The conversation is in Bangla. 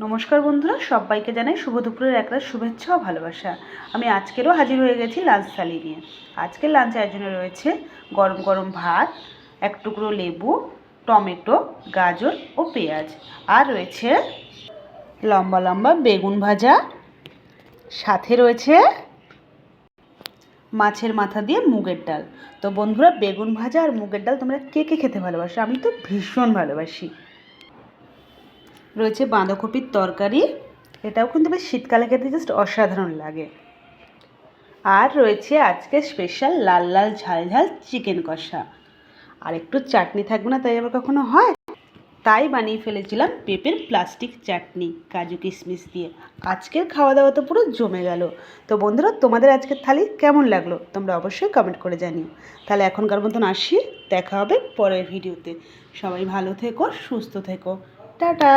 নমস্কার বন্ধুরা, সবাইকে জানাই শুভ দুপুরের একটা শুভেচ্ছা ও ভালোবাসা। আমি আজকেরও হাজির হয়ে গেছি লাঞ্চ থালি নিয়ে। আজকের লাঞ্চ আয়োজনে রয়েছে গরম গরম ভাত, এক টুকরো লেবু, টমেটো, গাজর ও পেঁয়াজ, আর রয়েছে লম্বা লম্বা বেগুন ভাজা, সাথে রয়েছে মাছের মাথা দিয়ে মুগের ডাল। তো বন্ধুরা, বেগুন ভাজা আর মুগের ডাল তোমরা কে কে খেতে ভালোবাসো? আমি তো ভীষণ ভালোবাসি। রয়েছে বাঁধাকপির তরকারি, এটাও কিন্তু বেশ শীতকালে খেতে জাস্ট অসাধারণ লাগে। আর রয়েছে আজকে স্পেশাল লাল লাল ঝাল ঝাল চিকেন কষা। আর একটু চাটনি থাকবে না তাই আবার কখনো হয়? তাই বানিয়ে ফেলেছিলাম পেঁপের প্লাস্টিক চাটনি কাজু কিশমিশ দিয়ে। আজকের খাওয়া দাওয়া তো পুরো জমে গেল। তো বন্ধুরা, তোমাদের আজকের থালি কেমন লাগলো তোমরা অবশ্যই কমেন্ট করে জানিও। তাহলে এখনকার মতন আসি, দেখা হবে পরের ভিডিওতে। সবাই ভালো থেকো, সুস্থ থেকো, টাটা।